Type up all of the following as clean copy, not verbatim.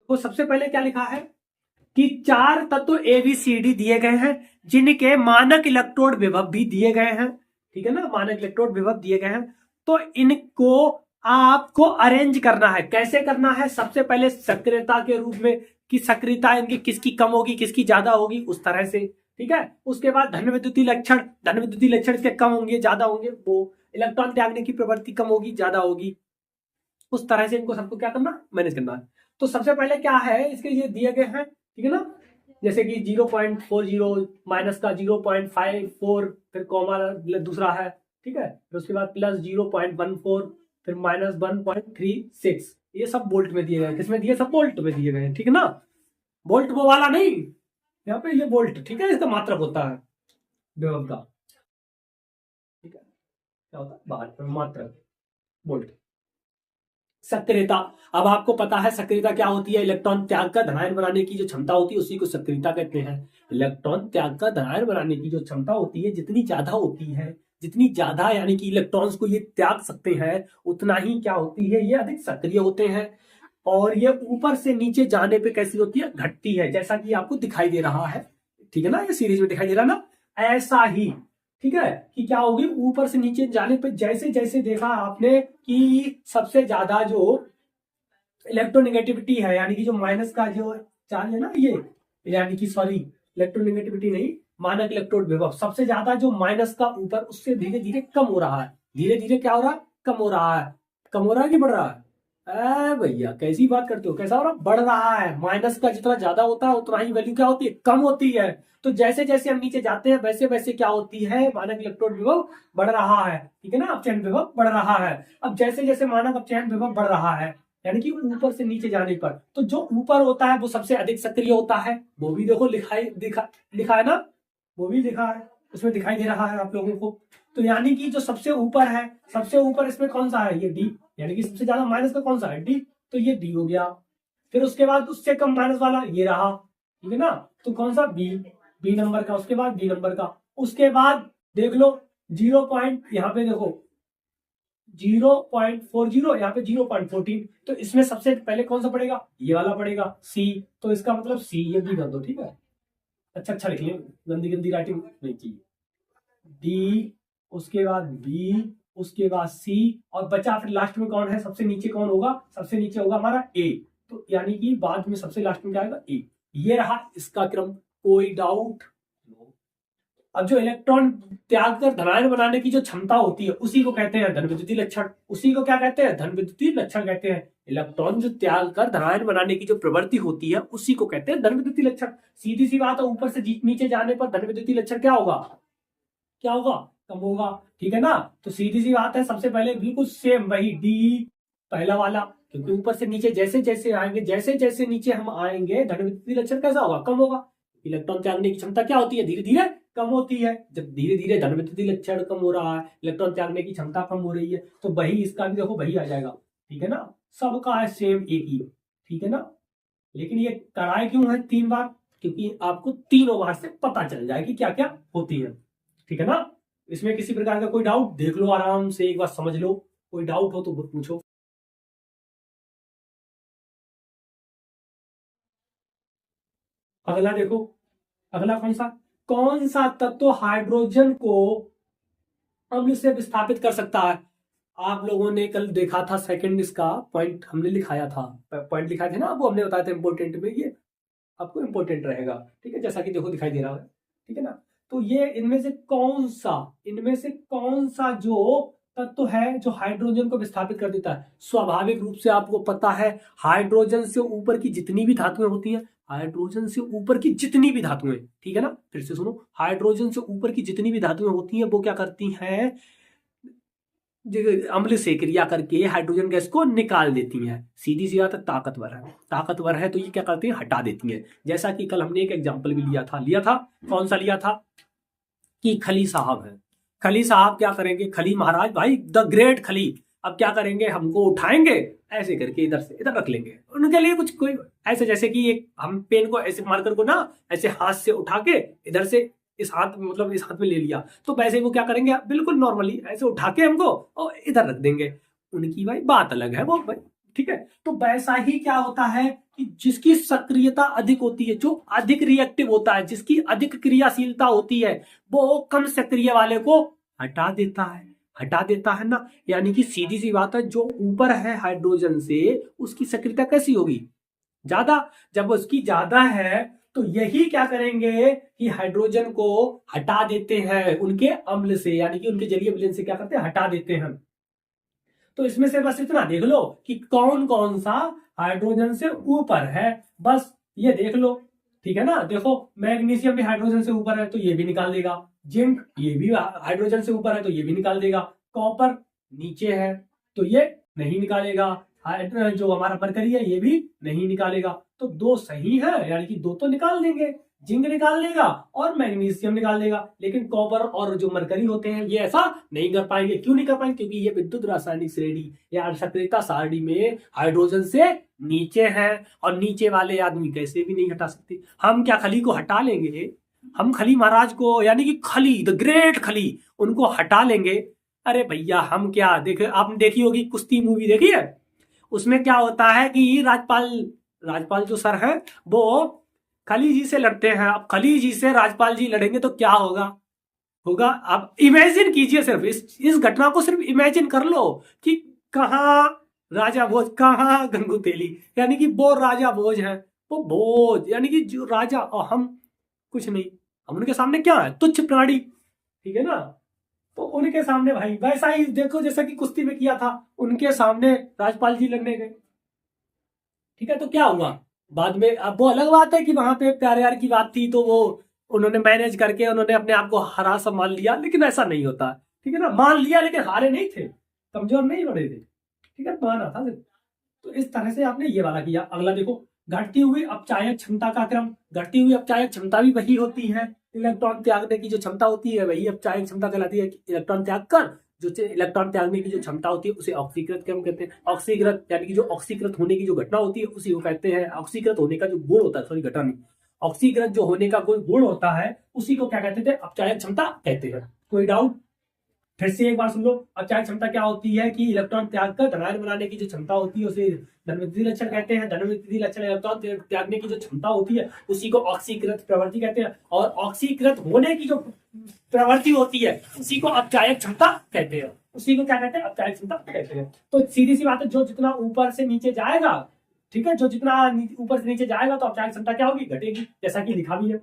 तो सबसे पहले क्या लिखा है कि चार तत्व ए बी सी डी दिए गए हैं जिनके मानक इलेक्ट्रोड विभव भी दिए गए हैं। ठीक है ना, मानक इलेक्ट्रोड विभव दिए गए हैं। तो इनको आपको अरेंज करना है। कैसे करना है? सबसे पहले सक्रियता के रूप में कि सक्रियता इनकी किसकी कम होगी किसकी ज्यादा होगी, उस तरह से। ठीक है, उसके बाद धन विद्युतीय लक्षण, धन विद्युतीय लक्षण इसके कम होंगे ज्यादा होंगे, वो इलेक्ट्रॉन त्यागने की प्रवृत्ति कम होगी ज्यादा होगी, उस तरह से इनको सबको क्या करना, मैनेज करना है। तो सबसे पहले क्या है, इसके ये दिए गए हैं, ठीक है ना, जैसे कि 0.40 माइनस का 0.54, फिर कॉमा दूसरा है, ठीक है, फिर उसके बाद प्लस 0.14, फिर माइनस 1.36, ये सब वोल्ट में दिए गए। किसमें दिए? सब वोल्ट में दिए गए, ठीक है ना। वोल्ट वो वाला नहीं, यहाँ पे ये वोल्ट, ठीक है, इसका मात्रक होता है विभव का, ठीक है, क्या होता है बाहर मात्रक, वोल्ट। सक्रियता, अब आपको पता है सक्रियता क्या होती है? इलेक्ट्रॉन त्याग का धनायन बनाने की जो क्षमता होती है उसी को सक्रियता कहते हैं। इलेक्ट्रॉन त्याग का धनायन बनाने की जो क्षमता होती है जितनी ज्यादा होती है, जितनी ज्यादा यानी कि इलेक्ट्रॉन्स को ये त्याग सकते हैं, उतना ही क्या होती है, ये अधिक सक्रिय होते हैं। और ये ऊपर से नीचे जाने पे कैसी होती है? घटती है, जैसा कि आपको दिखाई दे रहा है, ठीक है ना, ये सीरीज में दिखाई दे रहा है ना, ऐसा ही। ठीक है, कि क्या होगी, ऊपर से नीचे जाने पे जैसे जैसे देखा आपने कि सबसे ज्यादा जो इलेक्ट्रोनेगेटिविटी है, यानी कि जो माइनस का जो चार्ज है ना, ये यानी कि सॉरी इलेक्ट्रोनेगेटिविटी नहीं, मानक इलेक्ट्रोड विभव, सबसे ज्यादा जो माइनस का ऊपर, उससे धीरे धीरे कम हो रहा है। धीरे धीरे क्या हो रहा है? कम हो रहा है। कम हो रहा है कि बढ़ रहा है? भैया कैसी बात करते हो, कैसा हो रहा? बढ़ रहा है। माइनस का जितना ज्यादा होता है उतना ही वैल्यू क्या होती है? कम होती है। तो जैसे जैसे हम नीचे जाते हैं वैसे वैसे क्या होती है? मानक इलेक्ट्रोड विभव बढ़ रहा है, ठीक है ना, अपचयन विभव बढ़ रहा है। अब जैसे जैसे मानक अपचयन विभव बढ़ रहा है, यानी कि ऊपर से नीचे जाने पर, तो जो ऊपर होता है वो सबसे अधिक सक्रिय होता है। वो भी देखो लिखा है ना, वो भी लिखा है, उसमें दिखाई दे रहा है आप लोगों को। तो यानी कि जो सबसे ऊपर है, सबसे ऊपर इसमें कौन सा है? ये डी, यानी कि सबसे ज्यादा माइनस का कौन सा है? डी, तो ये डी हो गया। फिर उसके बाद उससे कम माइनस वाला ये रहा, ठीक है ना, तो कौन सा? बी, बी नंबर का, उसके बाद डी नंबर का, उसके बाद देख लो 0 पॉइंट, यहाँ पे देखो 0.40, यहाँ पे 0.14, तो इसमें सबसे पहले कौन सा पड़ेगा? ये वाला पड़ेगा, सी। तो इसका मतलब सी, ये भी कर दो, ठीक है, अच्छा अच्छा लिख लें, गंदी गंदी राइटिंग नहीं की। डी, उसके बाद बी, उसके बाद सी, और बचा फिर लास्ट में कौन है? सबसे नीचे कौन होगा? सबसे नीचे होगा हमारा ए। तो यानी कि बाद में सबसे लास्ट में क्या आएगा? ए। ये रहा इसका क्रम, कोई डाउट? अब जो इलेक्ट्रॉन त्याग कर धनायन बनाने की जो क्षमता होती है उसी को कहते हैं धन विद्युतीय लक्षण। उसी को क्या कहते हैं? धन विद्युतीय लक्षण कहते हैं। इलेक्ट्रॉन जो त्याग कर धनायन बनाने की जो प्रवृत्ति होती है उसी को कहते हैं धन विद्युतीय लक्षण। सीधी सी बात है, ऊपर से नीचे जाने पर धन विद्युतीय लक्षण क्या होगा? क्या होगा? कम होगा, ठीक है ना। तो सीधी सी बात है, सबसे पहले बिल्कुल सेम वही डी पहला वाला, क्योंकि ऊपर से नीचे जैसे जैसे आएंगे, जैसे जैसे नीचे हम आएंगे, धन विद्युतीय लक्षण कैसा होगा? कम होगा। इलेक्ट्रॉन त्यागने की क्षमता क्या होती है? धीरे धीरे कम होती है। जब धीरे धीरे धन विद्युतीय लक्षण कम हो रहा है, इलेक्ट्रॉन त्यागने की क्षमता कम हो रही है, तो वही इसका भी देखो वही आ जाएगा, ठीक है ना, सबका है सेम एक ही, ठीक है ना। लेकिन ये कराए क्यों है 3 बार? क्योंकि आपको तीनों बार से पता चल जाए कि क्या क्या होती है, ठीक है ना। इसमें किसी प्रकार का कोई डाउट? देख लो आराम से, एक बार समझ लो, कोई डाउट हो तो पूछो। अगला देखो, अगला कौन सा तत्व हाइड्रोजन को अम्ल से विस्थापित कर सकता है? आप लोगों ने कल देखा था, सेकंड इसका पॉइंट हमने लिखाया था, पॉइंट लिखाए थे ना, वो हमने बताया था इंपोर्टेंट में, ये आपको इंपोर्टेंट रहेगा, ठीक है, जैसा कि देखो दिखाई दे रहा है, ठीक है ना। तो ये इनमें से कौन सा जो तत्व है जो हाइड्रोजन को विस्थापित कर देता है? स्वाभाविक रूप से आपको पता है, हाइड्रोजन से ऊपर की जितनी भी धातुएं होती हैं, हाइड्रोजन से ऊपर की जितनी भी धातुएं, ठीक है ना, फिर से सुनो, हाइड्रोजन से ऊपर की जितनी भी धातुएं होती हैं वो क्या करती हैं? अम्ल से क्रिया करके हाइड्रोजन गैस को निकाल देती हैं। सीधी सी बात है, ताकतवर है तो ये क्या करती हैं? हटा देती हैं। जैसा कि कल हमने एक एग्जांपल भी लिया था, कौन सा लिया था? कि खली साहब है, खली साहब क्या करेंगे? खली महाराज भाई, द ग्रेट खली, अब क्या करेंगे? हमको उठाएंगे, ऐसे करके इधर से इधर रख लेंगे। उनके लिए कुछ कोई ऐसे, जैसे कि एक हम पेन को ऐसे मार्कर को ना ऐसे हाथ से उठा के इधर से इस हाथ, मतलब इस हाथ में ले लिया, तो वैसे वो क्या करेंगे? बिल्कुल नॉर्मली ऐसे उठा के हमको और इधर रख देंगे। उनकी भाई बात अलग है, वो भाई ठीक है। तो वैसा ही क्या होता है कि जिसकी सक्रियता अधिक होती है, जो अधिक रिएक्टिव होता है, जिसकी अधिक क्रियाशीलता होती है, वो कम सक्रिय वाले को हटा देता है, हटा देता है ना। यानी कि सीधी सी बात है, जो ऊपर है हाइड्रोजन से उसकी सक्रियता कैसी होगी, ज्यादा। जब उसकी ज्यादा है तो यही क्या करेंगे कि हाइड्रोजन को हटा देते हैं उनके अम्ल से, यानी कि उनके जलीय विलयन से क्या करते हैं, हटा देते हैं। तो इसमें से बस इतना देख लो कि कौन कौन सा हाइड्रोजन से ऊपर है, बस ये देख लो। ठीक है ना। देखो मैग्नीशियम भी हाइड्रोजन से ऊपर है तो ये भी निकाल देगा, जिंक ये भी हाइड्रोजन से ऊपर है तो ये भी निकाल देगा, कॉपर नीचे है तो ये नहीं निकालेगा, जो हमारा मरकरी है ये भी नहीं निकालेगा। तो दो सही है, यानी कि दो तो निकाल देंगे, जिंक निकाल देगा और मैग्नीशियम निकाल देगा। लेकिन कॉपर और जो मरकरी होते हैं ये ऐसा नहीं कर पाएंगे। क्यों नहीं कर पाएंगे? क्योंकि ये विद्युत रासायनिक श्रेणी या सक्रियता सारणी में हाइड्रोजन से नीचे है, और नीचे वाले आदमी कैसे भी नहीं हटा सकते। हम क्या खली को हटा लेंगे, हम खली महाराज को, यानी कि खली द ग्रेट खली, उनको हटा लेंगे। अरे भैया हम क्या देखे, आपने देखी होगी कुश्ती मूवी देखी है, उसमें क्या होता है कि राजपाल जो सर है वो खली जी से लड़ते हैं। अब खली जी से राजपाल जी लड़ेंगे तो क्या होगा आप इमेजिन कीजिए, सिर्फ इस घटना को सिर्फ इमेजिन कर लो कि कहाँ राजा भोज, कहाँ गंगू तेली, यानी कि वो राजा भोज है, वो भोज यानी कि जो राजा, और हम कुछ नहीं, हम उनके सामने क्या है, तुच्छ प्राणी। ठीक है ना। तो उनके सामने भाई वैसा ही देखो जैसा कि कुश्ती में किया था, उनके सामने राजपाल जी लड़ने गए। ठीक है। तो क्या हुआ बाद में, अब वो अलग बात है कि वहां पे प्यार यार की बात थी तो वो उन्होंने मैनेज करके उन्होंने अपने आप को हरा सा मान लिया, लेकिन ऐसा नहीं होता। ठीक है ना। मान लिया लेकिन हारे नहीं थे, कमजोर नहीं पड़े थे। ठीक है, माना था सिर्फ। तो इस तरह से आपने ये वाला किया। अगला देखो, घटती हुई अपचायक क्षमता का क्रम। घटती हुई अपचायक क्षमता भी वही होती है, इलेक्ट्रॉन त्यागने की जो क्षमता होती है वही अपचायक क्षमता कहलाती है। इलेक्ट्रॉन त्याग कर जो इलेक्ट्रॉन त्यागने की जो क्षमता होती है उसे ऑक्सीकृत क्रम कहते हैं। ऑक्सीकृत यानी कि जो ऑक्सीकृत होने की जो घटना होती है उसी को कहते हैं। ऑक्सीकृत होने का जो गुण होता है, सॉरी घटना नहीं, ऑक्सीकृत जो होने का कोई गुण होता है उसी को क्या कहते थे, अपचायक क्षमता कहते हैं। कोई डाउट? फिर से एक बार सुन लो, अपचायक क्षमता क्या होती है कि इलेक्ट्रॉन त्याग कर धनायन बनाने की जो क्षमता होती है उसे धनविद्धि लक्षण कहते हैं। धनविद्धि लक्षण इलेक्ट्रॉन त्यागने की जो क्षमता होती है उसी को ऑक्सीकृत प्रवृत्ति कहते हैं, और ऑक्सीकृत होने की जो प्रवृत्ति होती है उसी को अपचायक क्षमता कहते हैं। उसी को क्या कहते हैं, अपचायक क्षमता कहते हैं। तो सीधी सी बात है, जो जितना ऊपर से नीचे जाएगा, ठीक है, जो जितना ऊपर से नीचे जाएगा तो अपचायक क्षमता क्या होगी, घटेगी, जैसा कि लिखा भी है।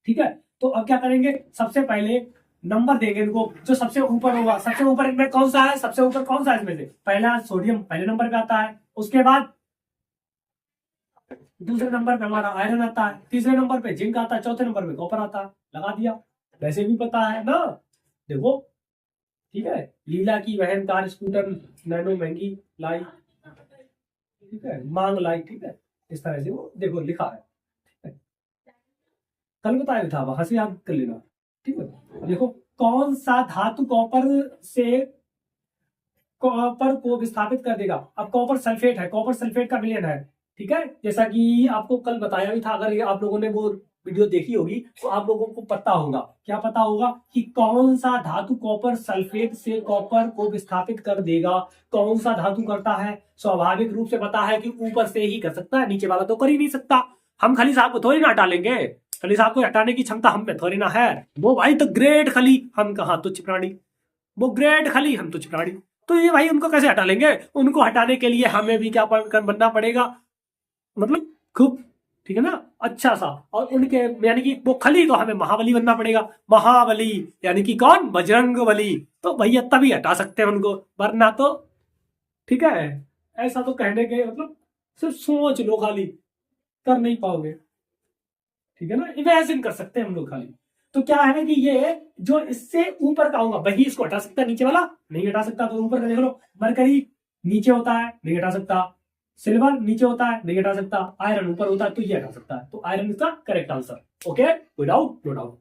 ठीक है। तो अब क्या करेंगे, सबसे पहले नंबर देंगे इनको, जो सबसे ऊपर होगा, सबसे ऊपर इनमें कौन सा है, सबसे ऊपर कौन सा है इसमें से, पहला सोडियम पहले नंबर पे आता है, उसके बाद दूसरे नंबर पे हमारा आयरन आता है, तीसरे नंबर पे जिंक आता है, चौथे नंबर पे कॉपर आता है। लगा दिया, वैसे भी पता है ना। देखो ठीक है, लीला की बहन कार स्कूटर नैनो महंगी लाई, ठीक है, मांग लाई, ठीक है, इस तरह से वो देखो लिखा है। कल बताया था, वहां से याद कर लेना। ठीक है। देखो कौन सा धातु कॉपर को विस्थापित कर देगा। अब कॉपर सल्फेट है, कॉपर सल्फेट का विलयन है। ठीक है, जैसा कि आपको कल बताया भी था, अगर आप लोगों ने वो वीडियो देखी होगी तो आप लोगों को पता होगा, क्या पता होगा कि कौन सा धातु कॉपर सल्फेट से कॉपर को विस्थापित कर देगा। कौन सा धातु करता है, स्वाभाविक रूप से पता है कि ऊपर से ही कर सकता है, नीचे वाला तो कर ही नहीं सकता। हम खली साहब को थोड़ी ना हटा लेंगे, खली साहब को हटाने की क्षमता हम में थोड़ी ना है। वो भाई तो ग्रेट खली, हम कहा तुच्छ प्राणी, वो ग्रेट खली, हम तुच्छ प्राणी। तो ये भाई उनको कैसे हटा लेंगे, उनको हटाने के लिए हमें भी क्या बनना पड़ेगा, मतलब खूब, ठीक है ना, अच्छा सा। और उनके यानी कि वो खली तो हमें महाबली बनना पड़ेगा। महाबली यानी कि कौन, बजरंग बली। तो भैया तभी हटा सकते हैं उनको, वरना तो ठीक है, ऐसा तो कहने के मतलब सिर्फ सोच लो, खाली कर नहीं पाओगे। ठीक है ना, इमेजिन कर सकते हैं हम लोग खाली। तो क्या है कि ये जो इससे ऊपर का होगा वही इसको हटा सकता है, नीचे वाला नहीं हटा सकता। तो ऊपर का देख लो, मरकरी नीचे होता है, नहीं हटा सकता। सिल्वर नीचे होता है, नहीं हटा सकता। आयरन ऊपर होता है तो ये हटा सकता है। तो आयरन इसका करेक्ट आंसर। ओके, कोई डाउट? No doubt.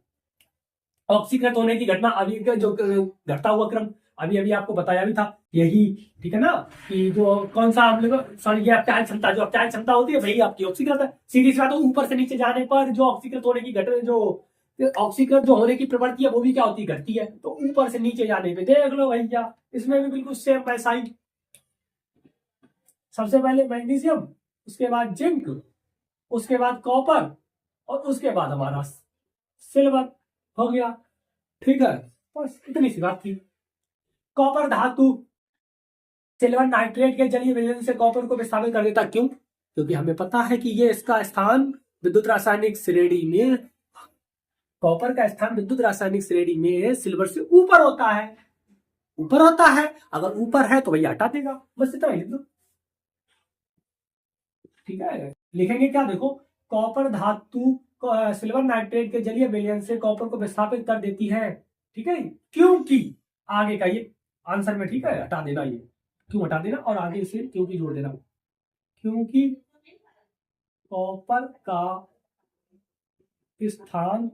ऑक्सीकृत होने की घटना अभी का जो घटता हुआ क्रम अभी अभी आपको बताया भी था यही, ठीक है ना, कि जो कौन सा हम लोग, सॉरी, ये अपचायक क्षमता, जो अपचायक क्षमता होती है वही आपकी ऑक्सीकृत है। सीधी सी बात है, ऊपर से नीचे जाने पर जो ऑक्सीकृत होने की घटना, जो ऑक्सीकृत जो होने की प्रवृत्ति है वो भी क्या होती है, घटती है। तो ऊपर से नीचे जाने पे देख लो भैया, इसमें भी बिल्कुल सेम वैसा ही। सबसे पहले मैग्नीशियम, उसके बाद जिंक, उसके बाद कॉपर और उसके बाद हमारा सिल्वर हो गया। ठीक है, बस इतनी सी बात थी। कॉपर धातु सिल्वर नाइट्रेट के जलीय विलयन से कॉपर को विस्थापित कर देता। क्यों? क्योंकि हमें पता है कि ये इसका स्थान विद्युत रासायनिक श्रेणी में, कॉपर का स्थान विद्युत रासायनिक श्रेणी में सिल्वर से ऊपर होता है। ऊपर होता है, अगर ऊपर है तो भैया हटा देगा, बस इतना ही लिख दो। ठीक है, लिखेंगे क्या? देखो, कॉपर धातु सिल्वर नाइट्रेट के जलीय विलयन से कॉपर को विस्थापित कर देती है। ठीक है, क्योंकि आगे का ये आंसर में, ठीक है, हटा देना, ये क्यों हटा देना और आगे इसे क्योंकि जोड़ देना। क्योंकि कॉपर का स्थान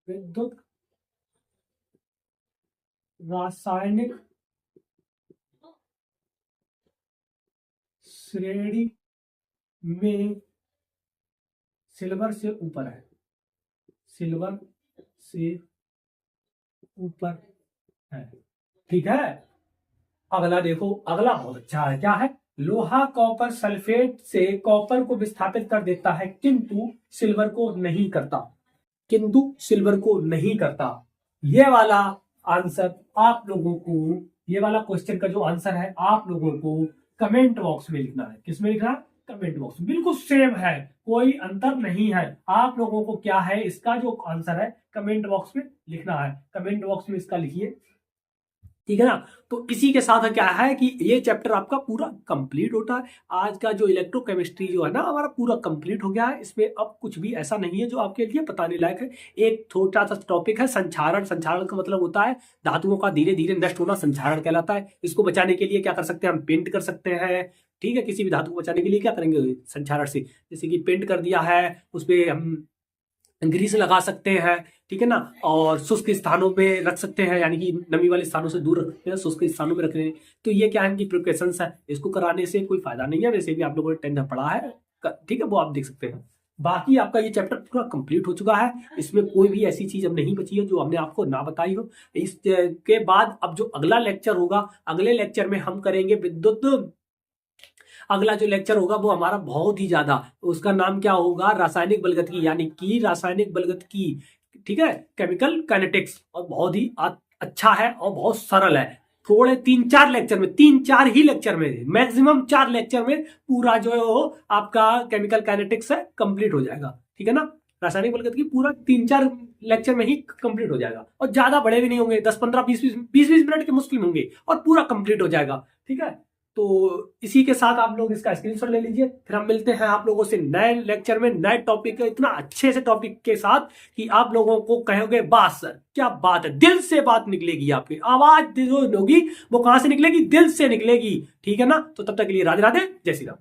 विद्युत रासायनिक श्रेणी में सिल्वर से ऊपर है, सिल्वर से ऊपर है। ठीक है, अगला देखो, अगला बहुत अच्छा है। क्या है? लोहा कॉपर सल्फेट से कॉपर को विस्थापित कर देता है किंतु सिल्वर को नहीं करता, किंतु सिल्वर को नहीं करता। ये वाला आंसर आप लोगों को, ये वाला क्वेश्चन का जो आंसर है आप लोगों को कमेंट बॉक्स में लिखना है। किसमें लिखना है? कमेंट बॉक्स में। बिल्कुल सेम है, कोई अंतर नहीं है। आप लोगों को क्या है, इसका जो आंसर है कमेंट बॉक्स में लिखना है। कमेंट बॉक्स में इसका लिखिए, ठीक है ना। तो इसी के साथ क्या है कि ये चैप्टर आपका पूरा कंप्लीट होता है। आज का जो इलेक्ट्रोकेमिस्ट्री जो है ना हमारा पूरा कंप्लीट हो गया है। इसमें अब कुछ भी ऐसा नहीं है जो आपके लिए बताने लायक है। एक छोटा सा टॉपिक है संक्षारण। संक्षारण का मतलब होता है धातुओं का धीरे धीरे नष्ट होना, संक्षारण कहलाता है। इसको बचाने के लिए क्या कर सकते हैं? हम पेंट कर सकते हैं। ठीक है, किसी भी धातु को बचाने के लिए क्या करेंगे? संक्षारण से, जैसे कि पेंट कर दिया है, उस पर हम ग्रीस लगा सकते हैं, ठीक है ना। और शुष्क स्थानों में रख सकते हैं, यानी कि नमी वाले स्थानों से दूर रख सकते हैं, शुष्क स्थानों में रख रहे हैं। तो ये क्या है कि प्रिकॉशंस है, इसको कराने से कोई फायदा नहीं है। वैसे भी आप लोगों ने 10th में पढ़ा है, ठीक है, वो आप देख सकते हैं। बाकी आपका ये चैप्टर पूरा कंप्लीट हो चुका है। इसमें कोई भी ऐसी चीज अब नहीं बची है जो हमने आपको ना बताई हो। इसके बाद अब जो अगला लेक्चर होगा, अगले लेक्चर में हम करेंगे विद्युत, अगला जो लेक्चर होगा वो हमारा बहुत ही ज्यादा, उसका नाम क्या होगा? रासायनिक बलगतिकी, यानी कि रासायनिक बलगतिकी, ठीक है, केमिकल काइनेटिक्स। और बहुत ही अच्छा है और बहुत सरल है। थोड़े 3-4 लेक्चर में, 3-4 ही लेक्चर में, मैक्सिमम 4 लेक्चर में पूरा जो है वो आपका केमिकल काइनेटिक्स है कंप्लीट हो जाएगा। ठीक है ना, रासायनिक बलगतिकी पूरा 3-4 लेक्चर में ही कंप्लीट हो जाएगा। और ज्यादा बड़े भी नहीं होंगे, 10-15, 20-20 मिनट के मुश्किल होंगे और पूरा कंप्लीट हो जाएगा। ठीक है, तो इसी के साथ आप लोग इसका स्क्रीनशॉट ले लीजिए। फिर हम मिलते हैं आप लोगों से नए लेक्चर में, नए टॉपिक, इतना अच्छे से टॉपिक के साथ कि आप लोगों को कहोगे वाह सर क्या बात है, दिल से बात निकलेगी, आपकी आवाज जो होगी वो कहां से निकलेगी? दिल से निकलेगी। ठीक है ना, तो तब तक के लिए राधे राधे, जय श्री राम।